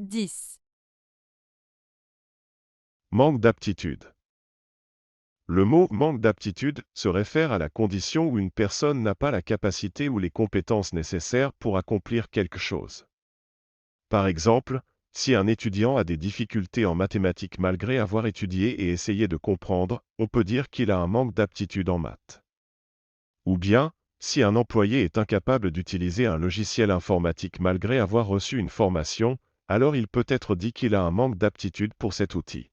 10, Manque d'aptitude. Le mot manque d'aptitude se réfère à la condition où une personne n'a pas la capacité ou les compétences nécessaires pour accomplir quelque chose. Par exemple, si un étudiant a des difficultés en mathématiques malgré avoir étudié et essayé de comprendre, on peut dire qu'il a un manque d'aptitude en maths. Ou bien, si un employé est incapable d'utiliser un logiciel informatique malgré avoir reçu une formation, alors il peut être dit qu'il a un manque d'aptitude pour cet outil.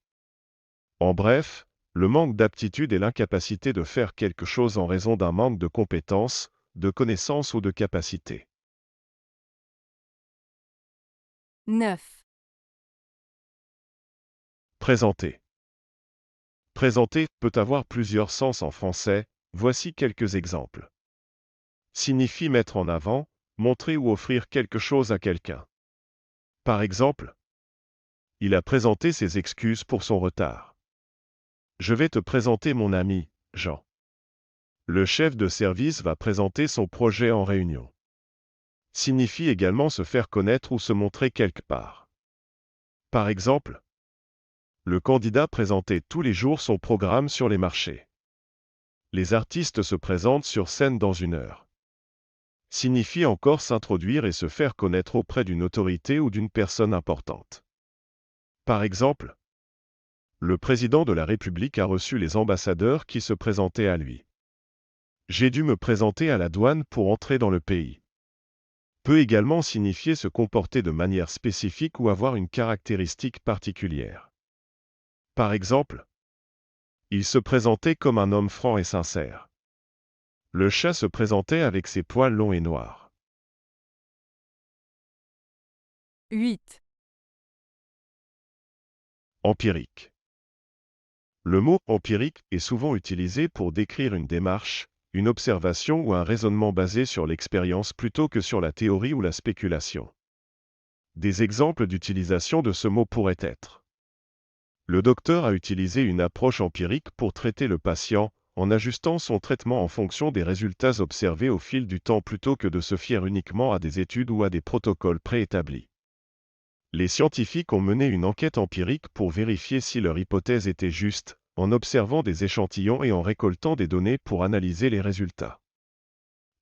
En bref, le manque d'aptitude est l'incapacité de faire quelque chose en raison d'un manque de compétences, de connaissances ou de capacités. 9, Présenter. Présenter peut avoir plusieurs sens en français, voici quelques exemples. Signifie mettre en avant, montrer ou offrir quelque chose à quelqu'un. Par exemple, il a présenté ses excuses pour son retard. Je vais te présenter mon ami, Jean. Le chef de service va présenter son projet en réunion. Signifie également se faire connaître ou se montrer quelque part. Par exemple, le candidat présentait tous les jours son programme sur les marchés. Les artistes se présentent sur scène dans 1 heure. Signifie encore s'introduire et se faire connaître auprès d'une autorité ou d'une personne importante. Par exemple, le président de la République a reçu les ambassadeurs qui se présentaient à lui. J'ai dû me présenter à la douane pour entrer dans le pays. Peut également signifier se comporter de manière spécifique ou avoir une caractéristique particulière. Par exemple, il se présentait comme un homme franc et sincère. Le chat se présentait avec ses poils longs et noirs. 8, Empirique. Le mot empirique est souvent utilisé pour décrire une démarche, une observation ou un raisonnement basé sur l'expérience plutôt que sur la théorie ou la spéculation. Des exemples d'utilisation de ce mot pourraient être: le docteur a utilisé une approche empirique pour traiter le patient, en ajustant son traitement en fonction des résultats observés au fil du temps plutôt que de se fier uniquement à des études ou à des protocoles préétablis. Les scientifiques ont mené une enquête empirique pour vérifier si leur hypothèse était juste, en observant des échantillons et en récoltant des données pour analyser les résultats.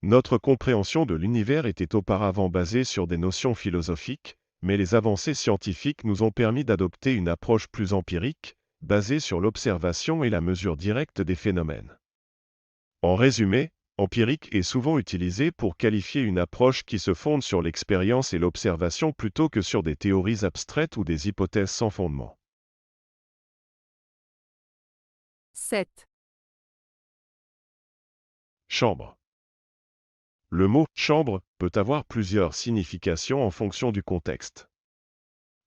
Notre compréhension de l'univers était auparavant basée sur des notions philosophiques, mais les avancées scientifiques nous ont permis d'adopter une approche plus empirique, basée sur l'observation et la mesure directe des phénomènes. En résumé, empirique est souvent utilisé pour qualifier une approche qui se fonde sur l'expérience et l'observation plutôt que sur des théories abstraites ou des hypothèses sans fondement. 7, Chambre. Le mot chambre peut avoir plusieurs significations en fonction du contexte.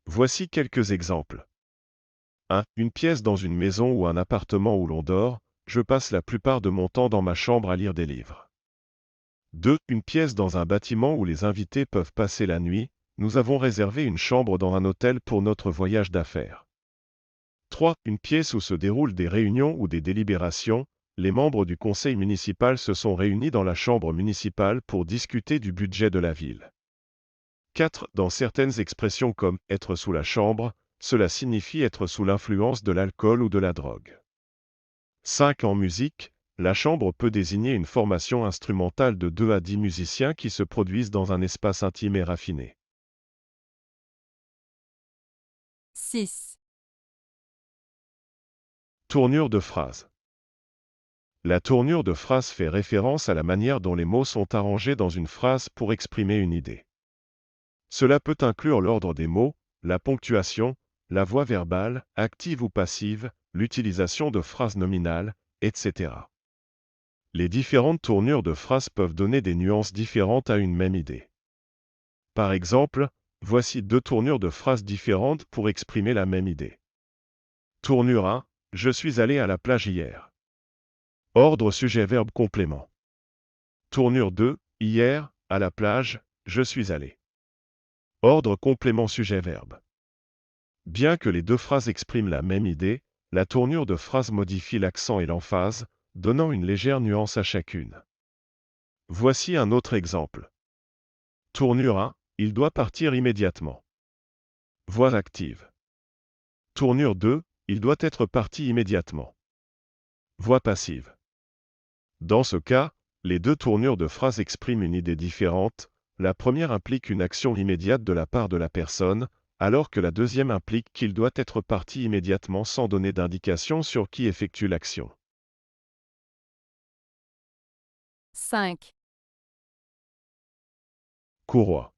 Voici quelques exemples. 1. Une pièce dans une maison ou un appartement où l'on dort, je passe la plupart de mon temps dans ma chambre à lire des livres. 2. Une pièce dans un bâtiment où les invités peuvent passer la nuit, nous avons réservé une chambre dans un hôtel pour notre voyage d'affaires. 3. Une pièce où se déroulent des réunions ou des délibérations, les membres du conseil municipal se sont réunis dans la chambre municipale pour discuter du budget de la ville. 4. Dans certaines expressions comme « être sous la chambre », cela signifie être sous l'influence de l'alcool ou de la drogue. 5. En musique, la chambre peut désigner une formation instrumentale de 2 à 10 musiciens qui se produisent dans un espace intime et raffiné. 6, Tournure de phrase. La tournure de phrase fait référence à la manière dont les mots sont arrangés dans une phrase pour exprimer une idée. Cela peut inclure l'ordre des mots, la ponctuation, la voix verbale, active ou passive, l'utilisation de phrases nominales, etc. Les différentes tournures de phrases peuvent donner des nuances différentes à une même idée. Par exemple, voici 2 tournures de phrases différentes pour exprimer la même idée. Tournure 1. Je suis allé à la plage hier. Ordre sujet-verbe complément. Tournure 2. Hier, à la plage, je suis allé. Ordre complément sujet-verbe. Bien que les 2 phrases expriment la même idée, la tournure de phrase modifie l'accent et l'emphase, donnant une légère nuance à chacune. Voici un autre exemple. Tournure 1. Il doit partir immédiatement. Voix active. Tournure 2, il doit être parti immédiatement. Voix passive. Dans ce cas, les deux tournures de phrases expriment une idée différente. La première implique une action immédiate de la part de la personne, alors que la deuxième implique qu'il doit être parti immédiatement sans donner d'indication sur qui effectue l'action. 5, Courroie.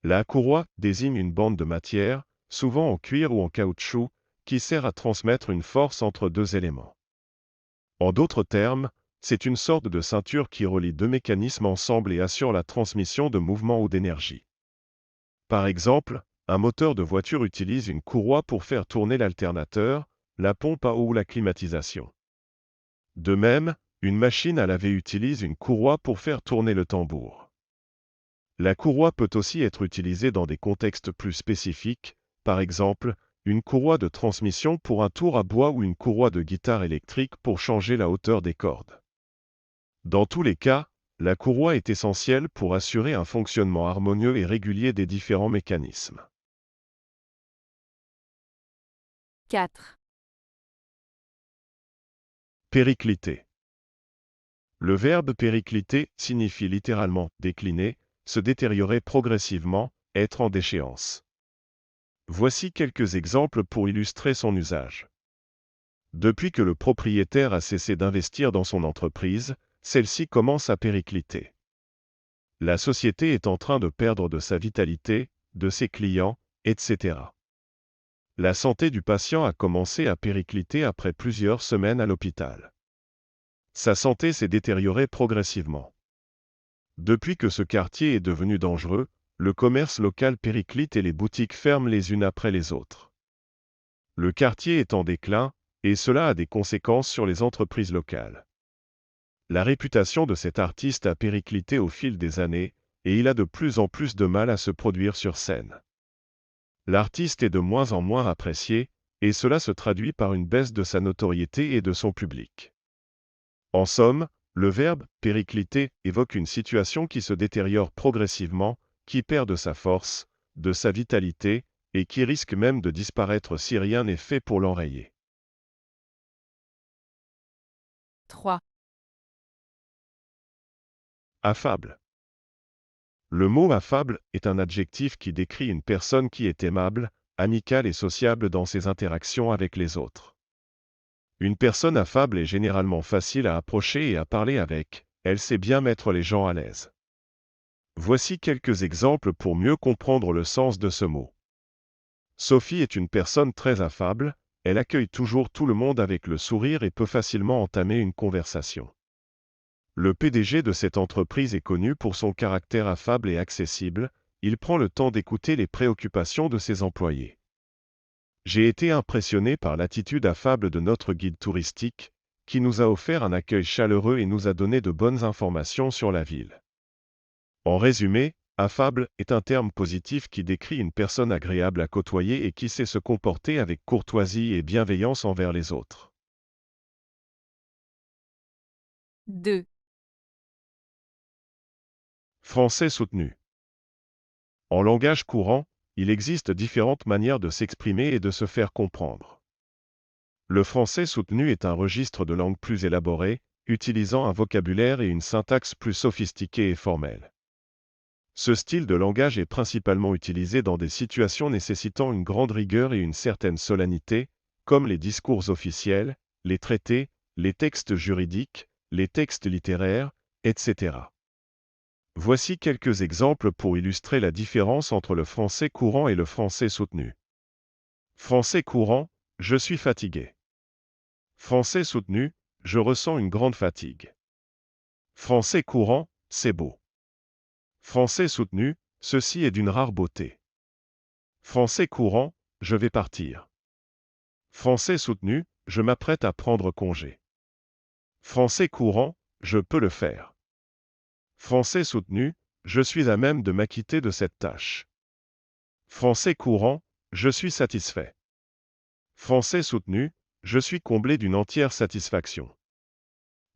La courroie désigne une bande de matière, souvent en cuir ou en caoutchouc, qui sert à transmettre une force entre deux éléments. En d'autres termes, c'est une sorte de ceinture qui relie deux mécanismes ensemble et assure la transmission de mouvement ou d'énergie. Par exemple, un moteur de voiture utilise une courroie pour faire tourner l'alternateur, la pompe à eau ou la climatisation. De même, une machine à laver utilise une courroie pour faire tourner le tambour. La courroie peut aussi être utilisée dans des contextes plus spécifiques, par exemple, une courroie de transmission pour un tour à bois ou une courroie de guitare électrique pour changer la hauteur des cordes. Dans tous les cas, la courroie est essentielle pour assurer un fonctionnement harmonieux et régulier des différents mécanismes. 4, Péricliter. Le verbe péricliter signifie littéralement décliner, se détériorer progressivement, être en déchéance. Voici quelques exemples pour illustrer son usage. Depuis que le propriétaire a cessé d'investir dans son entreprise, celle-ci commence à péricliter. La société est en train de perdre de sa vitalité, de ses clients, etc. La santé du patient a commencé à péricliter après plusieurs semaines à l'hôpital. Sa santé s'est détériorée progressivement. Depuis que ce quartier est devenu dangereux, le commerce local périclite et les boutiques ferment les unes après les autres. Le quartier est en déclin, et cela a des conséquences sur les entreprises locales. La réputation de cet artiste a périclité au fil des années, et il a de plus en plus de mal à se produire sur scène. L'artiste est de moins en moins apprécié, et cela se traduit par une baisse de sa notoriété et de son public. En somme, le verbe « péricliter » évoque une situation qui se détériore progressivement, qui perd de sa force, de sa vitalité, et qui risque même de disparaître si rien n'est fait pour l'enrayer. 3, Affable. Le mot affable est un adjectif qui décrit une personne qui est aimable, amicale et sociable dans ses interactions avec les autres. Une personne affable est généralement facile à approcher et à parler avec, elle sait bien mettre les gens à l'aise. Voici quelques exemples pour mieux comprendre le sens de ce mot. Sophie est une personne très affable, elle accueille toujours tout le monde avec le sourire et peut facilement entamer une conversation. Le PDG de cette entreprise est connu pour son caractère affable et accessible, il prend le temps d'écouter les préoccupations de ses employés. J'ai été impressionné par l'attitude affable de notre guide touristique, qui nous a offert un accueil chaleureux et nous a donné de bonnes informations sur la ville. En résumé, affable est un terme positif qui décrit une personne agréable à côtoyer et qui sait se comporter avec courtoisie et bienveillance envers les autres. 2, Français soutenu. En langage courant, il existe différentes manières de s'exprimer et de se faire comprendre. Le français soutenu est un registre de langue plus élaboré, utilisant un vocabulaire et une syntaxe plus sophistiqués et formels. Ce style de langage est principalement utilisé dans des situations nécessitant une grande rigueur et une certaine solennité, comme les discours officiels, les traités, les textes juridiques, les textes littéraires, etc. Voici quelques exemples pour illustrer la différence entre le français courant et le français soutenu. Français courant, je suis fatigué. Français soutenu, je ressens une grande fatigue. Français courant, c'est beau. Français soutenu, ceci est d'une rare beauté. Français courant, je vais partir. Français soutenu, je m'apprête à prendre congé. Français courant, je peux le faire. Français soutenu, je suis à même de m'acquitter de cette tâche. Français courant, je suis satisfait. Français soutenu, je suis comblé d'une entière satisfaction.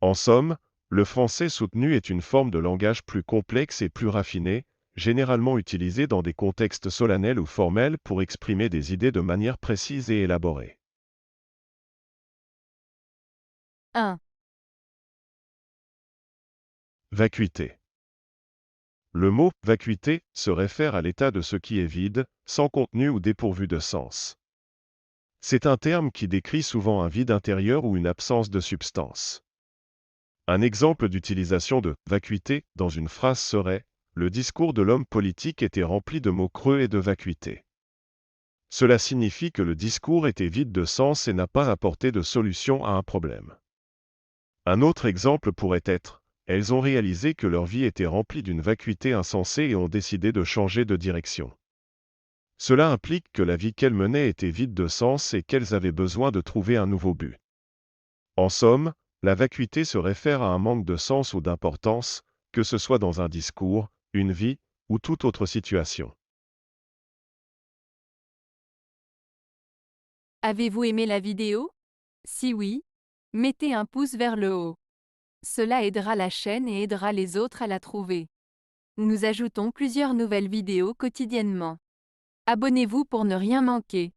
En somme, le français soutenu est une forme de langage plus complexe et plus raffiné, généralement utilisé dans des contextes solennels ou formels pour exprimer des idées de manière précise et élaborée. 1, Vacuité. Le mot vacuité se réfère à l'état de ce qui est vide, sans contenu ou dépourvu de sens. C'est un terme qui décrit souvent un vide intérieur ou une absence de substance. Un exemple d'utilisation de vacuité dans une phrase serait: le discours de l'homme politique était rempli de mots creux et de vacuité. Cela signifie que le discours était vide de sens et n'a pas apporté de solution à un problème. Un autre exemple pourrait être: elles ont réalisé que leur vie était remplie d'une vacuité insensée et ont décidé de changer de direction. Cela implique que la vie qu'elles menaient était vide de sens et qu'elles avaient besoin de trouver un nouveau but. En somme, la vacuité se réfère à un manque de sens ou d'importance, que ce soit dans un discours, une vie, ou toute autre situation. Avez-vous aimé la vidéo? Si oui, mettez un pouce vers le haut. Cela aidera la chaîne et aidera les autres à la trouver. Nous ajoutons plusieurs nouvelles vidéos quotidiennement. Abonnez-vous pour ne rien manquer.